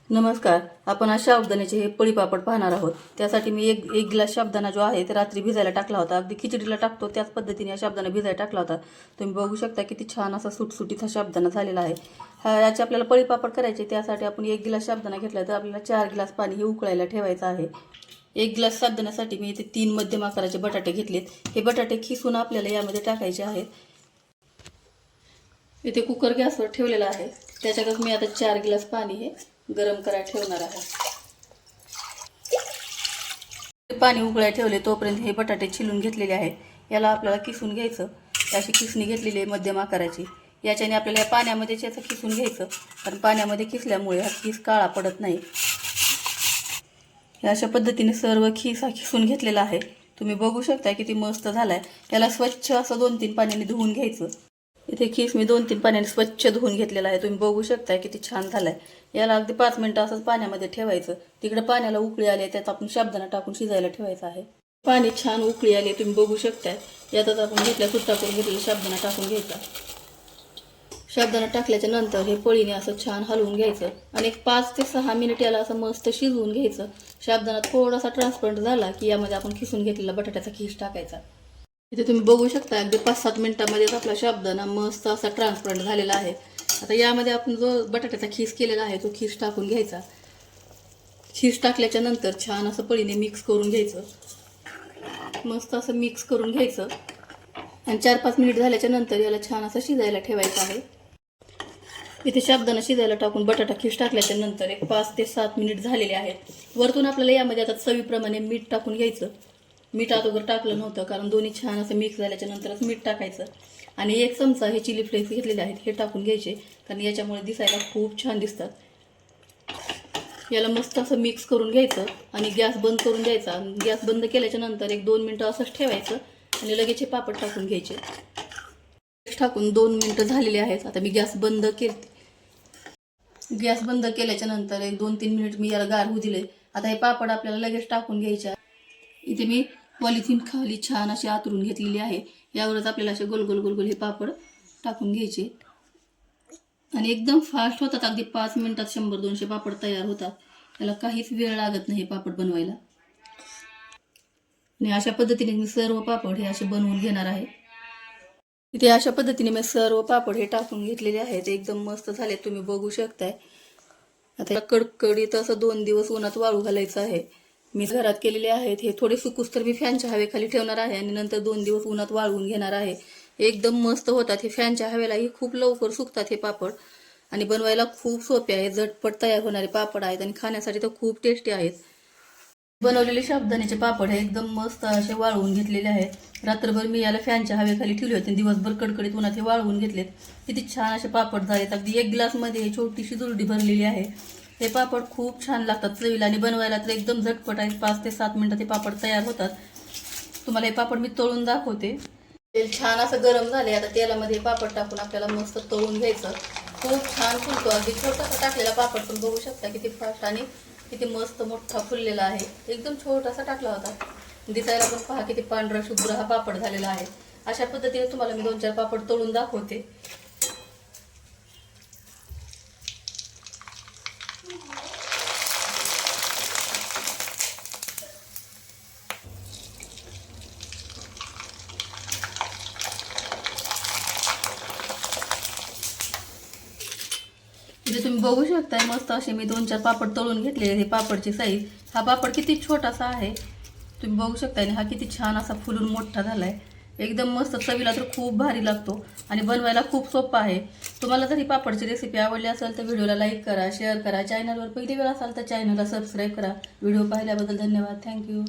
नमस्कार. आपण आज साबुदाण्याचे हे पळीपापड पाहणार आहोत. त्यासाठी मी एक ग्लास साबुदाणा जो आहे ते रात्री भिजायला टाकला होता. अगदी खिचडीला टाकतो त्याच पद्धतीने हा साबुदाणा भिजायला टाकला होता. तुम्ही बघू शकता किती छान असा सुटसुटीत हा साबुदाणा झालेला आहे. याचे आपल्याला पळीपापड करायचे. त्यासाठी आपण 1 ग्लास साबुदाणा घेतला तर आपल्याला 4 ग्लास पाणी हे उकळायला ठेवायचं आहे. 1 ग्लास साबुदाण्यासाठी मी इथे 3 मध्यम आकाराचे बटाटे घेतलेत. हे बटाटे खिसून आपल्याला यामध्ये टाकायचे आहेत. इथे कुकर गॅसवर ठेवलेला आहे. त्याच्यातच मी आता 4 ग्लास पाणी हे गरम करायला ठेवणार आहे. पाणी उकळायला ठेवले तोपर्यंत हे बटाटे छिलून घेतलेले आहेत. याला आपल्याला किसून घ्यायचं. अशी किसणी घेतलेली आहे मध्यम आकाराची. याच्याने आपल्याला या पाण्यामध्येच याचं किसून घ्यायचं, कारण पाण्यामध्ये किसल्यामुळे हा खीस काळा पडत नाही. या अशा पद्धतीने सर्व खीस हा किसून घेतलेला आहे. तुम्ही बघू शकता किती मस्त झालाय. याला स्वच्छ असं 2-3 पाण्याने धुवून घ्यायचं. इथे खीस मी 2-3 पाण्याने स्वच्छ धुवून घेतलेला आहे. तुम्ही बघू शकता किती छान झालाय. याला अगदी 5 मिनिटं असंच पाण्यामध्ये ठेवायचं. तिकडे पाण्याला उकळी आली त्यात आपण साबुदाणा टाकून शिजायला ठेवायचं आहे. पाणी छान उकळी आली तुम्ही बघू शकता. यातच आपण घेतल्या सुट्टा करून घेतलेला साबुदाणा टाकून घ्यायचा. साबुदाणा टाकल्याच्या नंतर हे पळीने असं छान हलवून घ्यायचं आणि 5 ते 6 मिनिट याला असं मस्त शिजवून घ्यायचं. साबुदाणा थोडासा ट्रान्सपरंट झाला की यामध्ये आपण खिसून घेतलेला बटाट्याचा खीस टाकायचा. इथे तुम्ही बघू शकता अगदी 5-7 मिनिटांमध्येच आपला साबुदाणा मस्त असा ट्रान्सपरंट झालेला आहे. आता यामध्ये आपण जो बटाट्याचा खीस केलेला आहे तो खीस टाकून घ्यायचा. खीस टाकल्याच्या नंतर छान असं पळीने मिक्स करून घ्यायचं. मस्त असं मिक्स करून घ्यायचं आणि 4-5 मिनिट झाल्याच्या नंतर याला छान असं शिजायला ठेवायचं आहे. इथे साबुदाणा शिजायला टाकून बटाटा खीस टाकल्याच्या नंतर 5 ते 7 मिनिट झालेले आहेत. वरतून आपल्याला यामध्ये आता चवीप्रमाणे मीठ टाकून घ्यायचं. मीठ अगोदर टाकलं नव्हतं कारण दोन्ही छान असं मिक्स झाल्याच्या नंतरच मीठ टाकायचं. आणि 1 चमचा हे चिली फ्लेक्स घेतलेले आहेत हे टाकून घ्यायचे, कारण याच्यामुळे दिसायला खूप छान दिसतात. याला मस्त असं मिक्स करून घ्यायचं आणि गॅस बंद करून द्यायचा. गॅस बंद केल्याच्या नंतर 1-2 मिनटं असंच ठेवायचं आणि लगेच हे पापड टाकून घ्यायचे. टाकून 2 मिनटं झालेली आहेत. आता मी गॅस बंद केले. गॅस बंद केल्याच्या नंतर 1-2-3 मिनिट मी याला गार होऊ दिले. आता हे पापड आपल्याला लगेच टाकून घ्यायचे. इथे मी पॉलिथिन खाली छान अशी आतरून घेतलेली आहे. यावरच आपल्याला असे गोल गोल गोल गोल हे पापड टाकून घ्यायचे आणि एकदम फास्ट होतात. अगदी 5 मिनिटात 100-200 पापड तयार होतात. याला काहीच वेळ लागत नाही पापड बनवायला. आणि अशा पद्धतीने मी सर्व पापड हे असे बनवून घेणार आहे. इथे अशा पद्धतीने मी सर्व पापड हे टाकून घेतलेले आहेत. एकदम मस्त झाले तुम्ही बघू शकताय. आता कडकडीत असं 2 दिवस उन्हात वाळू घालायचं आहे. मी घरात केलेले आहेत. हे थोडे सुकूस तर मी फॅनच्या हवेखाली ठेवणार आहे आणि नंतर 2 दिवस उन्हात वाळवून घेणार आहे. एकदम मस्त होतात. हे फॅनच्या हवेलाही खूप लवकर सुकतात हे पापड आणि बनवायला खूप सोपे आहेत. झटपट तयार होणारे पापड आहेत आणि खाण्यासाठी तर खूप टेस्टी आहेत. बनवलेले साबुदाण्याचे पापड हे एकदम मस्त असे वाळवून घेतलेले आहेत. रात्रभर मी याला फॅनच्या हवेखाली ठेवले होते. दिवसभर कडकडीत उन्हात हे वाळवून घेतलेत. किती छान असे पापड झालेत. अगदी 1 ग्लासमध्ये छोटीशी दुरडी भरलेली आहे. हे पापड खूप छान लागतात चवीला आणि बनवायला तर एकदम झटपट आहे. 5 ते 7 मिनिटात हे पापड तयार होतात. तुम्हाला हे पापड मी तळून दाखवते. तेल छान असं गरम झाले. आता तेलामध्ये पापड टाकून आपल्याला मस्त तळून घ्यायचं. खूप छान फुलतो. अगदी छोटासा टाकलेला पापड पण बघू शकता किती फास्ट आणि किती मस्त मोठा फुललेला आहे. एकदम छोटासा टाकला होता. दिसायला पण पहा किती पांढरा शुभ्र हा पापड झालेला आहे. अशा पद्धतीने तुम्हाला मी 2-4 पापड तळून दाखवते. इथे तुम्ही बघू शकताय मस्त असे मी 2-4 पापड तळून घेतले. हे पापडची साईज, हा पापड किती छोटासा आहे तुम्ही बघू शकताय आणि हा किती छान असा फुलून मोठा झालाय. एकदम मस्त चवीला तर खूप भारी लागतो आणि बनवायला खूप सोपा आहे. तुम्हाला जर ही पापडची रेसिपी आवडली असेल तर व्हिडिओला लाईक करा, शेअर करा. चॅनलवर पहिली वेळ असाल तर चॅनलला सबस्क्राईब करा. व्हिडिओ पाहिल्याबद्दल धन्यवाद. थँक्यू.